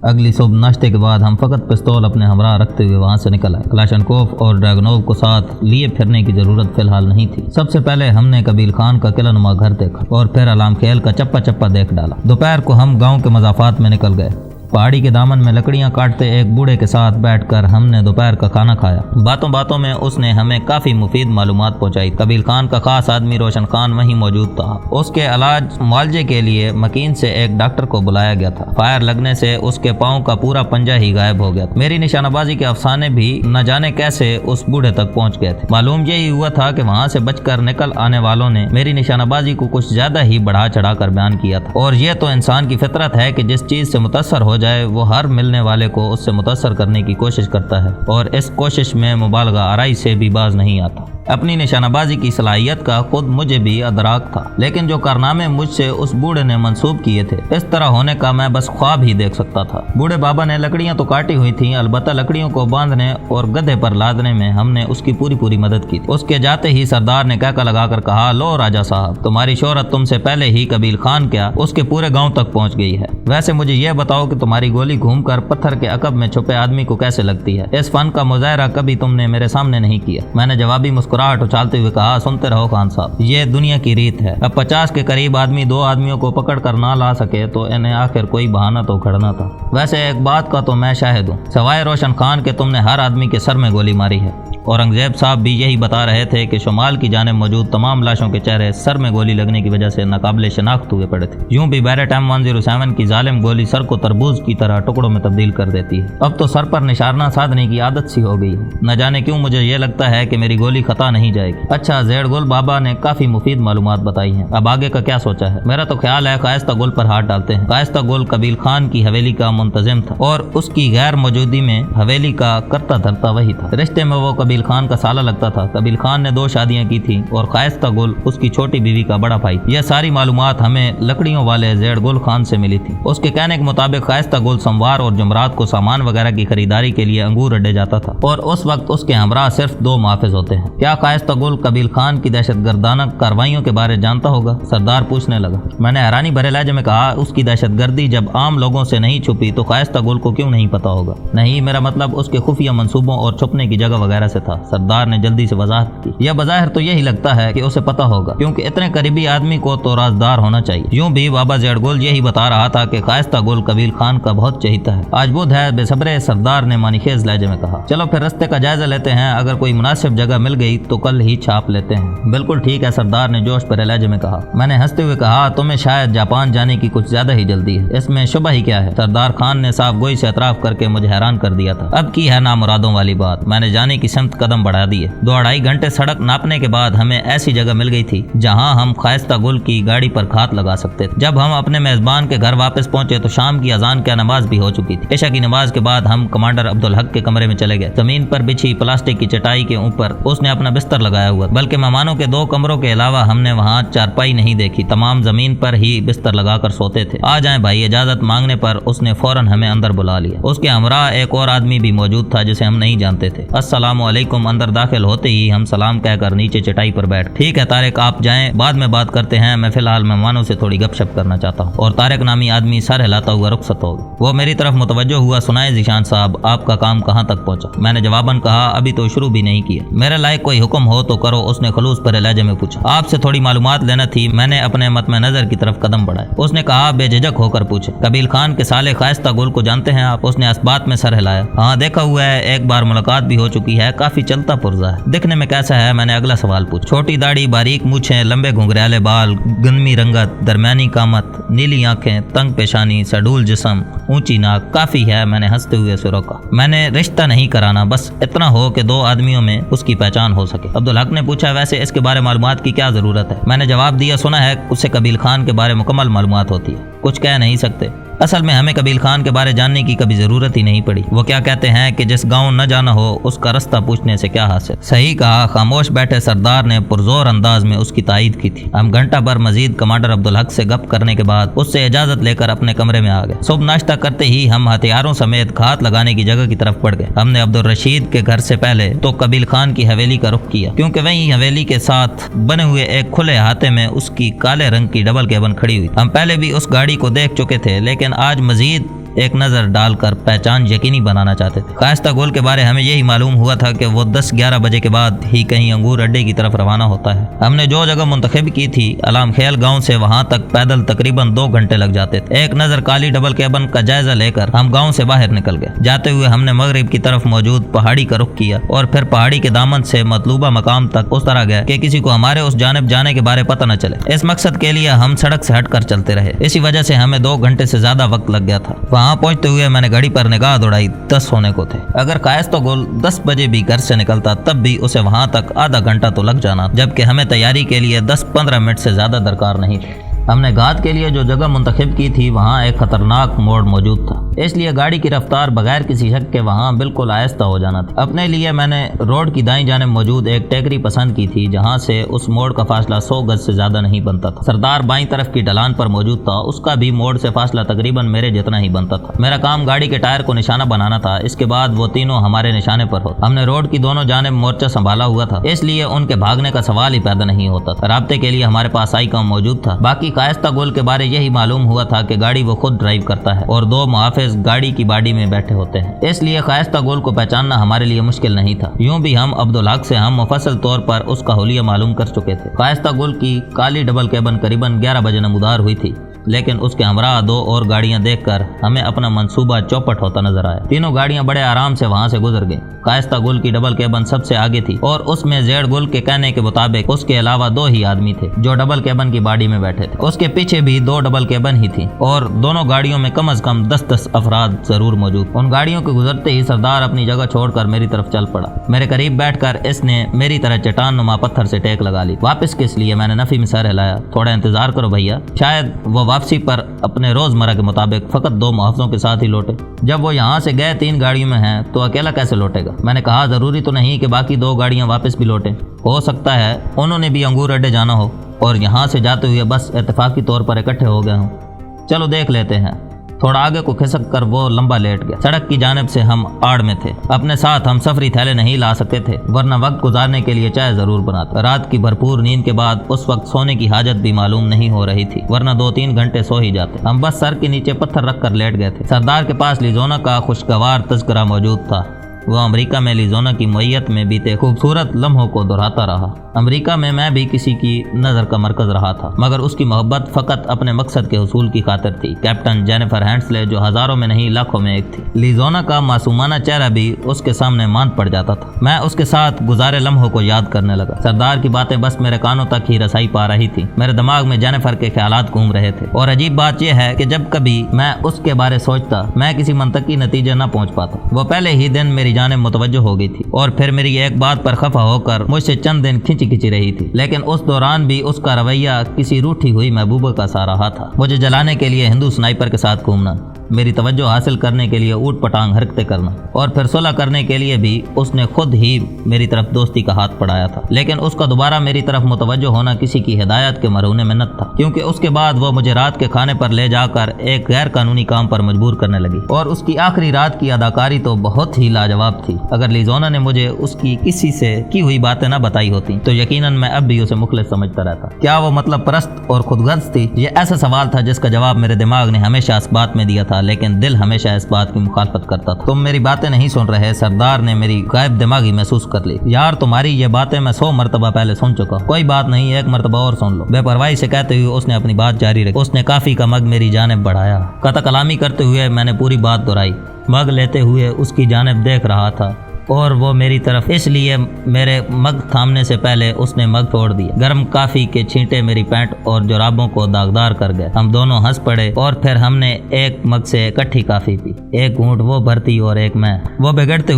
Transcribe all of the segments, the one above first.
अगली सुबह नाश्ते के बाद हम फकत पिस्तौल अपने हमरा रखते हुए वहाँ से निकल आए। क्लाशनकोफ और ड्रैगनोव को साथ लिए फिरने की जरूरत फिलहाल नहीं थी। सबसे पहले हमने कबील खान का किलानुमा घर देखा और फिर अलाम खेल का चप्पा चप्पा देख डाला। दोपहर को हम गाँव के मज़ाफात में निकल गए। पहाड़ी के दामन में लकड़ियां काटते एक बूढ़े के साथ बैठकर हमने दोपहर का खाना खाया। बातों बातों में उसने हमें काफी मुफीद मालूमात पहुंचाई। कबील खान का खास आदमी रोशन खान वहीं मौजूद था। उसके इलाज मुआवजे के लिए मकीन से एक डॉक्टर को बुलाया गया था। फायर लगने से उसके पाँव का पूरा पंजा ही गायब हो गया था। मेरी निशानाबाजी के अफसाने भी न जाने कैसे उस बूढ़े तक पहुँच गए थे। मालूम यही हुआ था कि वहाँ से बचकर निकल आने वालों ने मेरी निशानाबाजी को कुछ ज्यादा ही बढ़ा चढ़ा कर बयान किया था। और ये तो इंसान की फितरत है कि जिस चीज से मुतासर हो जाए वो हर मिलने वाले को उससे मुतासर करने की कोशिश करता है और इस कोशिश में मुबालगा आराई से भी बाज नहीं आता। अपनी निशानाबाजी की सलाहियत का खुद मुझे भी अदराक था, लेकिन जो कारनामे मुझसे उस बूढ़े ने मंसूब किए थे इस तरह होने का मैं बस ख्वाब ही देख सकता था। बूढ़े बाबा ने लकड़ियां तो काटी हुई थीं, अलबत्ता लकड़ियों को बांधने और गधे पर लादने में हमने उसकी पूरी मदद की। उसके जाते ही सरदार ने कहका लगाकर कहा, लो राजा साहब, तुम्हारी शोहरत तुमसे पहले ही कबील खान क्या उसके पूरे गाँव तक पहुँच गई है। वैसे मुझे यह बताओ कि तुम्हारी गोली घूमकर पत्थर के अकब में छुपे आदमी को कैसे लगती है? इस फन का मुजाहरा कभी तुमने मेरे सामने नहीं किया। मैंने जवाबी मुस्कुराहट उछालते हुए कहा, सुनते रहो खान साहब, ये दुनिया की रीत है। अब 50 के करीब आदमी दो आदमियों को पकड़ कर ना ला सके तो इन्हें आखिर कोई बहाना तो खड़ना था। वैसे एक बात का तो मैं शाहिद हूँ, सवाए रोशन खान के तुमने हर आदमी के सर में गोली मारी है। औरंगजेब साहब भी यही बता रहे थे कि शुमाल की जानिब मौजूद तमाम लाशों के चेहरे सर में गोली लगने की वजह से नाकाबिले शनाख्त हुए पड़े थे। यूं भी बैरेट M107 की जालिम गोली सर को तरबूज की तरह टुकड़ों में तब्दील कर देती है। अब तो सर पर निशाना साधने की आदत सी हो गई है। न जाने क्यों मुझे ये लगता है कि मेरी गोली खता नहीं जाएगी। अच्छा, ज़ेड गुल बाबा ने काफी मुफीद मालूमात बताई हैं। अब आगे का क्या सोचा है? मेरा तो ख्याल है कायस्ता गुल पर हाथ डालते हैं। कायस्ता गुल कबील खान की हवेली का मुंतजिम था और उसकी गैर मौजूदगी में हवेली का करता धरता वही था। रिश्ते में वो कबील खान का साला लगता था। कबील खान ने 2 शादियां की थी और कायस्ता गुल उसकी छोटी बीवी का बड़ा भाई। यह सारी मालूमात हमें लकड़ियों वाले ज़ेड गुल खान से मिली थी। उसके कहने के मुताबिक कायस्ता गुल सोमवार और जुमरात को सामान वगैरह की खरीदारी के लिए अंगूर अड्डे जाता था और उस वक्त उसके हमरा सिर्फ 2 मुहाफिज होते हैं। क्या कायस्ता गुल कबील खान की दहशतगर्दाना कार्रवाइयों के बारे जानता होगा? सरदार पूछने लगा। मैंने हैरानी भरे लहजे में कहा, उसकी दहशतगर्दी जब आम लोगों से नहीं छुपी तो कायस्ता गुल को क्यों नहीं पता होगा? नहीं, मेरा मतलब उसके खुफिया मंसूबों और छुपने की जगह वगैरह से था। सरदार ने जल्दी से वजाहत की। यह बज़ाहिर तो यही लगता है कि उसे पता होगा, क्योंकि इतने करीबी आदमी को तो राजदार होना चाहिए। यूं भी बाबा ज़ेड गुल यही बता रहा था कि कायस्ता गुल कबील खान का बहुत चहीता है। आज बुध है, बेसब्रे सरदार ने मानीखेज लहजे में कहा। चलो फिर रास्ते का जायजा लेते हैं, अगर कोई मुनासिब जगह मिल गई तो कल ही छाप लेते हैं। बिल्कुल ठीक है, सरदार ने जोश भरे लहजे में कहा। मैंने हंसते हुए कहा, तुम्हें शायद जापान जाने की कुछ ज्यादा ही जल्दी है, इसमें शुबह ही क्या है? सरदार खान ने साफ गोई से एतराफ करके मुझे हैरान कर दिया था। अब की है नामुरादों वाली बात। मैंने जाने की समत कदम बढ़ा दिए। 2-2.5 घंटे सड़क नापने के बाद हमें ऐसी जगह मिल गई थी जहां हम कायस्ता गुल की गाड़ी पर घात लगा सकते थे। जब हम अपने मेजबान के घर वापस पहुंचे तो शाम की अजान की नमाज भी हो चुकी थी। इशा की नमाज के बाद हम कमांडर अब्दुल हक के कमरे में चले गए। जमीन पर बिछी प्लास्टिक की चटाई के ऊपर उसने अपना बिस्तर लगाया हुआ, बल्कि मेहमानों के 2 कमरों के अलावा हमने वहाँ चारपाई नहीं देखी। तमाम जमीन पर ही बिस्तर लगाकर सोते थे। आ जाएं भाई, इजाजत मांगने पर उसने फौरन हमें अंदर बुला लिया। उसके हमरा एक और आदमी भी मौजूद था जिसे हम नहीं जानते थे। अस्सलामु अलैकुम। अंदर दाखिल होते ही हम सलाम कहकर नीचे चटाई पर बैठ। ठीक है तारिक, आप जाएं, बाद में बात करते हैं। मैं फिलहाल मेहमानों से थोड़ी गपशप करना चाहता हूँ। और तारिक नामी आदमी सर हिलाता हुआ रुखसत हो गया। वो मेरी तरफ मुतवज्जो हुआ। सुनाए ज़ीशान साहब, आपका काम कहाँ तक पहुँचा? मैंने जवाबन कहा, अभी तो शुरू भी नहीं किया। मेरे लायक कोई हुक्म हो तो करो, उसने खलूस भरे लहजे में पूछा। आपसे थोड़ी मालूमात लेना थी। मैंने अपने मतमे नजर की तरफ कदम बढ़ाया। उसने कहा, बेझिझक होकर पूछे, कबील खान के साले कायस्ता गुल को जानते हैं आप? उसने इस बात में सर हिलाया। हाँ, देखा हुआ है, एक बार मुलाकात भी हो चुकी है। काफी चलता पुर्जा है। दिखने में कैसा है? मैंने अगला सवाल पूछा। छोटी दाढ़ी, बारीक मूछें, लंबे घुंघराले बाल, गन्मी रंगत, दरमियानी कामत, नीली आंखें, तंग पेशानी, सडूल जिस्म, ऊंची नाक। काफी है, मैंने हंसते हुए से रोका। मैंने रिश्ता नहीं कराना, बस इतना हो कि 2 आदमियों में उसकी पहचान हो सके। अब्दुल हक ने पूछा, वैसे इसके बारे मालूमात की क्या जरूरत है? मैंने जवाब दिया, सुना है उससे कबील खान के बारे मुकम्मल मालूमात होती है। कुछ कह नहीं सकते। असल में हमें कबील खान के बारे जानने की कभी जरूरत ही नहीं पड़ी। वो क्या कहते हैं कि जिस गांव न जाना हो उसका रास्ता पूछने से क्या हासिल। सही कहा। खामोश बैठे सरदार ने पुरजोर अंदाज में उसकी तायीद की थी। हम घंटा भर मजीद कमांडर अब्दुल हक से गप करने के बाद उससे इजाजत लेकर अपने कमरे में आ गए। सुबह नाश्ता करते ही हम हथियारों समेत घात लगाने की जगह की तरफ बढ़ गए। हमने अब्दुल रशीद के घर से पहले तो कबील खान की हवेली का रुख किया, क्योंकि वहीं हवेली के साथ बने हुए एक खुले अहाते में उसकी काले रंग की डबल केबन खड़ी हुई। हम पहले भी उस गाड़ी को देख चुके थे, लेकिन आज मजीद एक नज़र डालकर पहचान यकीनी बनाना चाहते थे। शाइस्ता गुल के बारे हमें यही मालूम हुआ था कि वो 10-11 बजे के बाद ही कहीं अंगूर अड्डे की तरफ रवाना होता है। हमने जो जगह मुंतखब की थी अलाम खेल गाँव से वहाँ तक पैदल तकरीबन 2 घंटे लग जाते थे। एक नज़र काली डबल केबन का जायजा लेकर हम गाँव से बाहर निकल गए। जाते हुए हमने मगरिब की तरफ मौजूद पहाड़ी का रुख किया और फिर पहाड़ी के दामन से मतलूबा मकाम तक उस तरह गए कि किसी को हमारे उस जानिब जाने के बारे पता न चले। इस मकसद के लिए हम सड़क से हटकर चलते रहे। इसी वजह से हमें 2 घंटे से ज्यादा वक्त लग गया था। वहाँ पहुँचते हुए मैंने घड़ी पर निगाह दौड़ाई, 10 होने को थे। अगर शाइस्ता गुल 10 बजे भी घर से निकलता तब भी उसे वहाँ तक आधा घंटा तो लग जाना, जबकि हमें तैयारी के लिए 10-15 मिनट से ज्यादा दरकार नहीं थी। हमने घात के लिए जो जगह मुंतखब की थी वहाँ एक खतरनाक मोड़ मौजूद था, इसलिए गाड़ी की रफ्तार बगैर किसी शक के वहाँ बिल्कुल आहिस्ता हो जाना था। अपने लिए मैंने रोड की दाईं जानिब मौजूद एक टेकरी पसंद की थी जहाँ से उस मोड़ का फासला 100 गज से ज्यादा नहीं बनता था। सरदार बाईं तरफ की ढलान पर मौजूद था, उसका भी मोड़ से फासला तकरीबन मेरे जितना ही बनता था। मेरा काम गाड़ी के टायर को निशाना बनाना था, इसके बाद वो तीनों हमारे निशाने पर होते। हमने रोड की दोनों जानिब मोर्चा संभाला हुआ था, इसलिए उनके भागने का सवाल ही पैदा नहीं होता था। राब्ते के लिए हमारे पास आई काम मौजूद था। बाकी शाइस्ता गुल के बारे यही मालूम हुआ था कि गाड़ी वो खुद ड्राइव करता है और 2 मुहाफिज गाड़ी की बाडी में बैठे होते हैं, इसलिए शाइस्ता गुल को पहचानना हमारे लिए मुश्किल नहीं था। यूं भी हम अब्दुल हक से हम मुफस्सल तौर पर उसका हुलिया मालूम कर चुके थे। शाइस्ता गुल की काली डबल केबन करीबन 11 बजे नमूदार हुई थी, लेकिन उसके हमरा 2 और गाड़ियां देखकर हमें अपना मंसूबा चौपट होता नजर आया। तीनों गाड़ियां बड़े आराम से वहां से गुजर गईं। शाइस्ता गुल की डबल केबन सबसे आगे थी और उसमें ज़ेड गुल के कहने के मुताबिक उसके अलावा 2 ही आदमी थे जो डबल केबन की बाडी में बैठे थे। उसके पीछे भी 2 डबल केबन ही थी और दोनों गाड़ियों में कम से कम 10-10 अफराद जरूर मौजूद। उन गाड़ियों के गुजरते ही सरदार अपनी जगह छोड़कर मेरी तरफ चल पड़ा। मेरे करीब बैठकर इसने मेरी तरह चट्टान नुमा पत्थर से टेक लगा ली। वापस किस लिए? मैंने नफी में सर हिलाया। थोड़ा इंतजार करो भैया, शायद वो वापसी पर अपने रोजमर्रा के मुताबिक फकत 2 मुहाफिजों के साथ ही लौटे। जब वो यहाँ से गए 3 गाड़ियों में हैं तो अकेला कैसे लौटेगा? मैंने कहा जरूरी तो नहीं कि बाकी 2 गाड़ियाँ वापस भी लौटें, हो सकता है उन्होंने भी अंगूर अड्डे जाना हो और यहाँ से जाते हुए बस इत्तेफाकी तौर पर इकट्ठे हो गए हों। चलो देख लेते हैं। थोड़ा आगे को खिसक कर वो लंबा लेट गया। सड़क की जानिब से हम आड़ में थे। अपने साथ हम सफरी थैले नहीं ला सकते थे, वरना वक्त गुजारने के लिए चाय जरूर बनाते। रात की भरपूर नींद के बाद उस वक्त सोने की हाजत भी मालूम नहीं हो रही थी, वरना 2-3 घंटे सो ही जाते। हम बस सर के नीचे पत्थर रख कर लेट गए थे। सरदार के पास लिजोना का खुशगवार तज़किरा मौजूद था। वो अमेरिका में लिजोना की मैयत में बीते खूबसूरत लम्हों को दोहराता रहा। अमेरिका में मैं भी किसी की नज़र का मरकज रहा था, मगर उसकी मोहब्बत फ़कत अपने मकसद के हुसूल की खातिर थी। कैप्टन जेनिफर हैंड्सले जो हज़ारों में नहीं लाखों में एक थी। लिजोना का मासूमाना चेहरा भी उसके सामने मांद पड़ जाता था। मैं उसके साथ गुजारे लम्हों को याद करने लगा। सरदार की बातें बस मेरे कानों तक ही रसाई पा रही थी। मेरे दिमाग में जेनिफर के ख्यालात घूम रहे थे और अजीब बात यह है कि जब कभी मैं उसके बारे सोचता मैं किसी मंतकी नतीजे न पहुँच पाता। वो पहले ही दिन मेरी जानिब मुतवज्जो हो गई थी और फिर मेरी एक बात पर खफा होकर मुझसे चंद दिन खिंची रही थी, लेकिन उस दौरान भी उसका रवैया किसी रूठी हुई महबूबा का सा रहा था। मुझे जलाने के लिए हिंदू स्नाइपर के साथ घूमना, मेरी तवज्जो हासिल करने के लिए ऊट पटांग हरकतें करना और फिर सुलह करने के लिए भी उसने खुद ही मेरी तरफ दोस्ती का हाथ बढ़ाया था। लेकिन उसका दोबारा मेरी तरफ मुतवज्जो होना किसी की हिदायत के मरहूने में न था, क्योंकि उसके बाद वो मुझे रात के खाने पर ले जाकर एक गैर कानूनी काम पर मजबूर करने लगी और उसकी आखिरी रात की अदाकारी तो बहुत ही लाजवाब थी। अगर लिजोना ने मुझे उसकी किसी से की हुई बातें न बताई होती तो यकीनन मैं अब भी उसे मुखलिस समझता रहता। क्या वो मतलब परस्त और खुदगर्ज थी? ये ऐसा सवाल था जिसका जवाब मेरे दिमाग ने हमेशा इस बात में दिया था, लेकिन दिल हमेशा इस बात की मुखालफत करता था। तुम मेरी बातें नहीं सुन रहे? सरदार ने मेरी गायब दिमागी महसूस कर ली। यार तुम्हारी ये बातें मैं 100 मरतबा पहले सुन चुका। कोई बात नहीं, एक मरतबा और सुन लो। बेपरवाही से कहते हुए उसने अपनी बात जारी रखी। उसने काफी का मग मेरी जानिब बढ़ाया। कता कलामी करते हुए मैंने पूरी बात दोहराई। मग लेते हुए उसकी जानिब देख रहा था और वो मेरी तरफ, इसलिए मेरे मग थामने से पहले उसने मग तोड़ दिया। गर्म काफी के छींटे मेरी पैंट और जुराबों को दागदार कर गए। हम दोनों हंस पड़े और फिर हमने एक मग से इकट्ठी काफी पी। एक घूंट वो भरती और एक मैं। वो बिगड़ते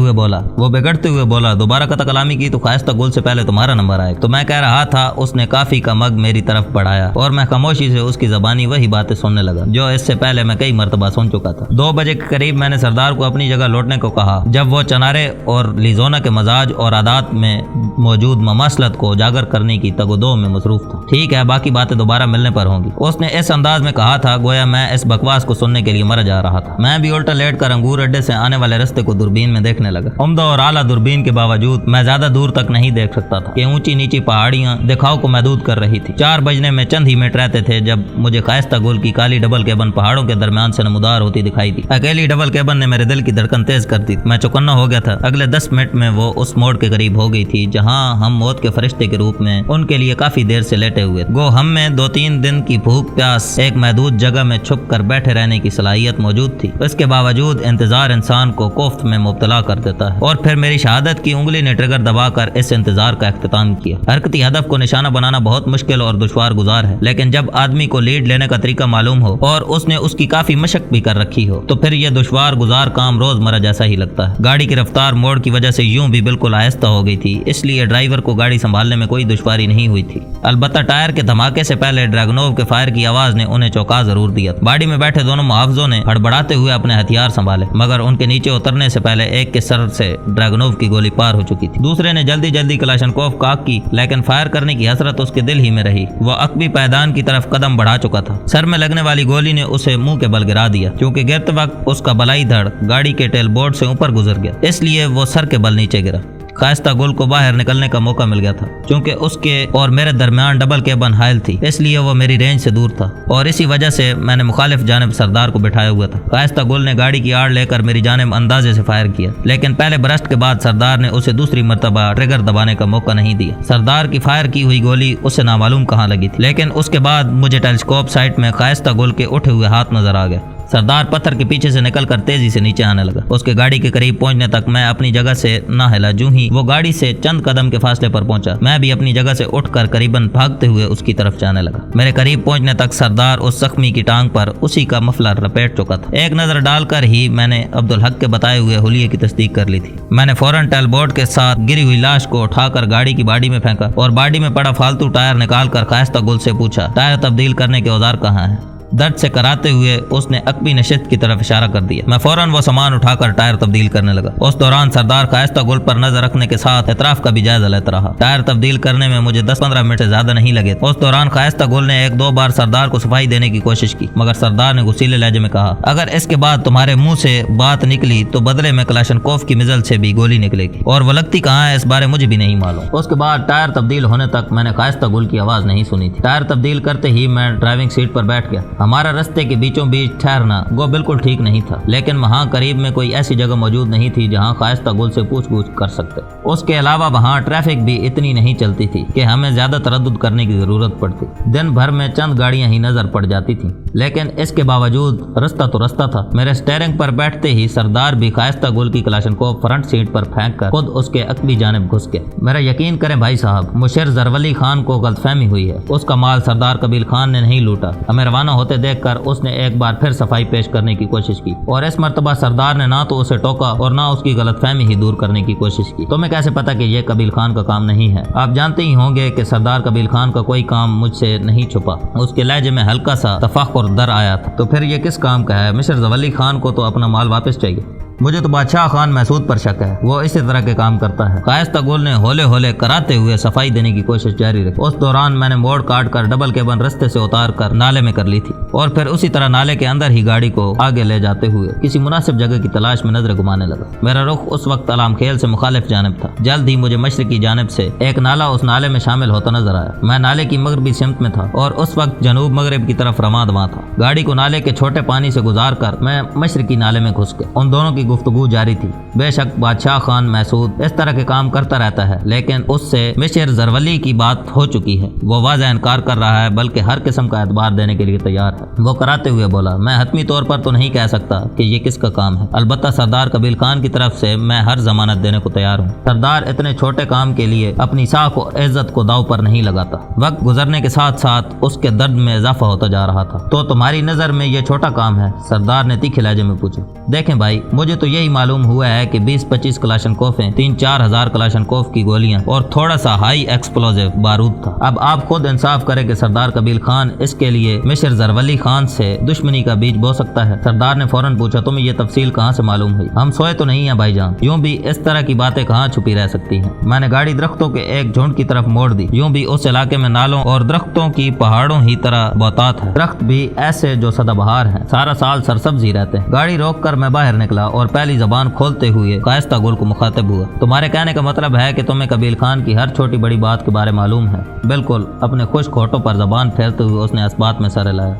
हुए बोला दोबारा कता कलामी की तो शाइस्ता गुल से पहले तुम्हारा नंबर आए। तो मैं कह रहा था। उसने काफी का मग मेरी तरफ बढ़ाया और मैं खामोशी से उसकी जबानी वही बातें सुनने लगा जो इससे पहले मैं कई मरतबा सुन चुका था। 2 बजे के करीब मैंने सरदार को अपनी जगह लौटने को कहा। जब वो चनारे اور لیزونا کے مزاج اور عادات میں موجود مماثلت کو اجاگر کرنے کی تگودو میں مصروف تھا۔ ٹھیک ہے، باقی باتیں دوبارہ ملنے پر ہوں گی، اس نے اس انداز میں کہا تھا گویا میں اس بکواس کو سننے کے لیے مر جا رہا تھا۔ میں بھی الٹا لیٹ کر انگور اڈے سے آنے والے رستے کو دوربین میں دیکھنے لگا۔ عمدہ اور اعلیٰ دوربین کے باوجود میں زیادہ دور تک نہیں دیکھ سکتا تھا کہ اونچی نیچی پہاڑیاں دکھاؤ کو محدود کر رہی تھی۔ 4 بجنے میں چند ہی منٹ رہتے تھے جب مجھے خائستہ گل کی کالی ڈبل کیبن پہاڑوں کے درمیان سے نمودار ہوتی دکھائی دی۔ اکیلی ڈبل کیبن نے میرے دل کی دھڑکن تیز کر دی۔ میں چوکنا ہو گیا تھا۔ اگلے 10 منٹ میں وہ اس موڑ کے قریب ہو گئی تھی جہاں ہم موت کے فرشتے کے روپ میں ان کے لیے کافی دیر سے لیٹے ہوئے تھے۔ گو ہم میں 2-3 دن کی بھوک پیاس ایک محدود جگہ میں چھپ کر بیٹھے رہنے کی صلاحیت موجود تھی۔ اس کے باوجود انتظار انسان کو کوفت میں مبتلا کر دیتا ہے۔ اور پھر میری شہادت کی انگلی نے ٹریگر دبا کر اس انتظار کا اختتام کیا۔ حرکتی ہدف کو نشانہ بنانا بہت مشکل اور دشوار گزار ہے، لیکن جب آدمی کو لیڈ لینے کا طریقہ معلوم ہو اور اس نے اس کی کافی مشق بھی کر رکھی ہو تو پھر یہ دشوار گزار کام روزمرہ جیسا ہی لگتا ہے۔ گاڑی کی رفتار موڑ کی وجہ سے یوں بھی بالکل آہستہ ہو گئی تھی، اس لیے ڈرائیور کو گاڑی سنبھالنے میں کوئی دشواری نہیں ہوئی تھی۔ البتہ ٹائر کے دھماکے سے پہلے ڈریگنوو کے فائر کی آواز نے انہیں چونکا ضرور دیا۔ باڑی میں بیٹھے دونوں محافظوں نے ہڑبڑاتے ہوئے اپنے ہتھیار سنبھالے، مگر ان کے نیچے اترنے سے پہلے ایک کے سر سے ڈریگنوو کی گولی پار ہو چکی تھی۔ دوسرے نے جلدی کلاشنکوف کاک کی، لیکن فائر کرنے کی حسرت اس کے دل ہی میں رہی۔ وہ عقبی پائدان کی طرف قدم بڑھا چکا تھا۔ سر میں لگنے والی گولی نے اسے منہ کے بل گرا دیا، کیونکہ گرتے وقت اس کا بلائی دھڑ گاڑی کے ٹیل بورڈ سے اوپر گزر گیا، اس لیے وہ سر کے بل نیچے گرا۔ خائستہ گل کو باہر نکلنے کا موقع مل گیا تھا، چونکہ اس کے اور میرے درمیان ڈبل کیبن حائل تھی، اس لیے وہ میری رینج سے دور تھا اور اسی وجہ سے میں نے مخالف جانب سردار کو بٹھایا ہوا تھا۔ خائستہ گل نے گاڑی کی آڑ لے کر میری جانب اندازے سے فائر کیا، لیکن پہلے برسٹ کے بعد سردار نے اسے دوسری مرتبہ ٹریگر دبانے کا موقع نہیں دیا۔ سردار کی فائر کی ہوئی گولی اسے نامعلوم کہاں لگی تھی، لیکن اس کے بعد مجھے ٹیلیسکوپ سائٹ میں خائستہ گل کے اٹھے ہوئے ہاتھ نظر آ گئے۔ سردار پتھر کے پیچھے سے نکل کر تیزی سے نیچے آنے لگا۔ اس کے گاڑی کے قریب پہنچنے تک میں اپنی جگہ سے نہ ہلا۔ جو ہی وہ گاڑی سے چند قدم کے فاصلے پر پہنچا، میں بھی اپنی جگہ سے اٹھ کر قریباً بھاگتے ہوئے اس کی طرف جانے لگا۔ میرے قریب پہنچنے تک سردار اس زخمی کی ٹانگ پر اسی کا مفلر لپیٹ چکا تھا۔ ایک نظر ڈال کر ہی میں نے عبدالحق کے بتائے ہوئے حلیے کی تصدیق کر لی تھی۔ میں نے فوراً ٹیل بورڈ کے ساتھ گری ہوئی لاش کو اٹھا کر گاڑی کی باڑی میں پھینکا اور باڑی میں پڑا فالتو ٹائر نکال کر خائستہ گل سے پوچھا، ٹائر تبدیل کرنے کے اوزار کہاں ہیں؟ درد سے کراتے ہوئے اس نے عقبی نشست کی طرف اشارہ کر دیا۔ میں فوراً وہ سامان اٹھا کر ٹائر تبدیل کرنے لگا۔ اس دوران سردار خائستہ گل پر نظر رکھنے کے ساتھ اطراف کا بھی جائزہ لیتا رہا۔ ٹائر تبدیل کرنے میں مجھے 10-15 منٹ سے زیادہ نہیں لگے۔ اس دوران خائستہ گل نے 1-2 بار سردار کو صفائی دینے کی کوشش کی، مگر سردار نے غصیلے لہجے میں کہا، اگر اس کے بعد تمہارے منہ سے بات نکلی تو بدلے میں کلاشنکوف کی مزل سے بھی گولی نکلے گی، اور وہ لگتی کہاں ہے اس بارے مجھے بھی نہیں معلوم۔ اس کے بعد ٹائر تبدیل ہونے تک میں نے خائستہ گل کی آواز نہیں سنی تھی۔ ٹائر تبدیل کرتے ہی میں ڈرائیونگ سیٹ پر بیٹھ گیا۔ ہمارا رستے کے بیچوں بیچ ٹھہرنا گو بالکل ٹھیک نہیں تھا، لیکن وہاں قریب میں کوئی ایسی جگہ موجود نہیں تھی جہاں خائستہ گل سے پوچھ گچھ کر سکتے۔ اس کے علاوہ وہاں ٹریفک بھی اتنی نہیں چلتی تھی کہ ہمیں زیادہ تردد کرنے کی ضرورت پڑتی۔ دن بھر میں چند گاڑیاں ہی نظر پڑ جاتی تھیں، لیکن اس کے باوجود رستہ تو رستہ تھا۔ میرے سٹیئرنگ پر بیٹھتے ہی سردار بھی خائستہ گل کی کلاشنکوف فرنٹ سیٹ پر پھینک کر خود اس کے عقبی جانب گھس گیا۔ میرا یقین کریں بھائی صاحب، مشیر زرولی خان کو غلط فہمی ہوئی ہے۔ اس کا مال سردار قبیل خان نے نہیں لوٹا۔ ہمیں روانہ ہوتے دیکھ کر اس نے ایک بار پھر صفائی پیش کرنے کی کوشش کی، اور اس مرتبہ سردار نے نہ تو اسے ٹوکا اور نہ اس کی غلط فہمی ہی دور کرنے کی کوشش کی۔ تمہیں کیسے پتا کہ یہ قبیل خان کا کام نہیں ہے؟ آپ جانتے ہی ہوں گے کہ سردار قبیل خان کا کوئی کام مجھ سے نہیں چھپا۔ اس کے لہجے میں ہلکا سا تفاخر در آیا تھا۔ تو پھر یہ کس کام کا ہے؟ مشیر زرولی خان کو تو اپنا مال واپس چاہیے۔ مجھے تو بادشاہ خان محسود پر شک ہے، وہ اسی طرح کے کام کرتا ہے۔ خائستہ گل نے ہولے ہولے کراتے ہوئے صفائی دینے کی کوشش جاری رکھی۔ اس دوران میں نے موڑ کاٹ کر ڈبل کیبن رستے سے اتار کر نالے میں کر لی تھی، اور پھر اسی طرح نالے کے اندر ہی گاڑی کو آگے لے جاتے ہوئے کسی مناسب جگہ کی تلاش میں نظر گھمانے لگا۔ میرا رخ اس وقت علام کھیل سے مخالف جانب تھا۔ جلد ہی مجھے مشرقی جانب سے ایک نالہ اس نالے میں شامل ہوتا نظر آیا۔ میں نالے کی مغربی سمت میں تھا اور اس وقت جنوب مغرب کی طرف رواں دواں تھا۔ گاڑی کو نالے کے چھوٹے پانی سے گزار کر میں مشرقی نالے میں گھس گیا۔ ان دونوں کی گفتگو جاری تھی۔ بے شک بادشاہ خان محسود اس طرح کے کام کرتا رہتا ہے، لیکن اس سے مشیر زرولی کی بات ہو چکی ہے۔ وہ واضح انکار کر رہا ہے، بلکہ ہر قسم کا اعتبار دینے کے لیے تیار ہے۔ وہ کراتے ہوئے بولا، میں حتمی طور پر تو نہیں کہہ سکتا کہ یہ کس کا کام ہے، البتہ سردار قبیل خان کی طرف سے میں ہر ضمانت دینے کو تیار ہوں۔ سردار اتنے چھوٹے کام کے لیے اپنی ساکھ و عزت کو داؤ پر نہیں لگاتا۔ وقت گزرنے کے ساتھ ساتھ اس کے درد میں اضافہ ہوتا جا رہا تھا۔ تو تمہاری نظر میں یہ چھوٹا کام ہے؟ سردار نے تیکھے لہجے میں پوچھا۔ دیکھیں بھائی، مجھے تو یہی معلوم ہوا ہے کہ 20-25 کلاشنکوفیں، 3-4 ہزار کلاشنکوف کی گولیاں اور تھوڑا سا ہائی ایکسپلوزیو بارود تھا۔ اب آپ خود انصاف کریں کہ سردار قبیل خان اس کے لیے مشر زرولی خان سے دشمنی کا بیج بو سکتا ہے؟ سردار نے فوراً پوچھا، تمہیں یہ تفصیل کہاں سے معلوم ہوئی؟ ہم سوئے تو نہیں ہیں بھائی جان، یوں بھی اس طرح کی باتیں کہاں چھپی رہ سکتی ہیں؟ میں نے گاڑی درختوں کے ایک جھنڈ کی طرف موڑ دی۔ یوں بھی اس علاقے میں نالوں اور درختوں کی پہاڑوں ہی طرح بہتات ہے، درخت بھی ایسے جو سدا بہار ہیں، سارا سال سرسبز ہی رہتے ہیں۔ گاڑی روک کر میں باہر نکلا اور پہلی زبان کھولتے ہوئے قائستہ گل کو مخاطب ہوا۔ تمہارے کہنے کا مطلب ہے کہ تمہیں قبیل خان کی ہر چھوٹی بڑی بات کے بارے معلوم ہے؟ بالکل، اپنے خشک ہونٹوں پر زبان پھیرتے ہوئے اس نے اس بات میں سر ہلایا۔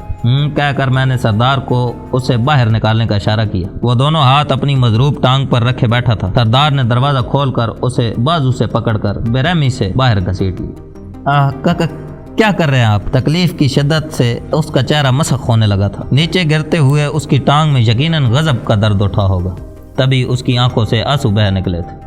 کہہ کر میں نے سردار کو اسے باہر نکالنے کا اشارہ کیا۔ وہ دونوں ہاتھ اپنی مضروب ٹانگ پر رکھے بیٹھا تھا۔ سردار نے دروازہ کھول کر اسے بازو سے پکڑ کر بے رحمی سے باہر گھسیٹ لی۔ کیا کر رہے ہیں آپ؟ تکلیف کی شدت سے اس کا چہرہ مسخ ہونے لگا تھا۔ نیچے گرتے ہوئے اس کی ٹانگ میں یقیناً غضب کا درد اٹھا ہوگا، تبھی اس کی آنکھوں سے آنسو بہہ نکلے تھے۔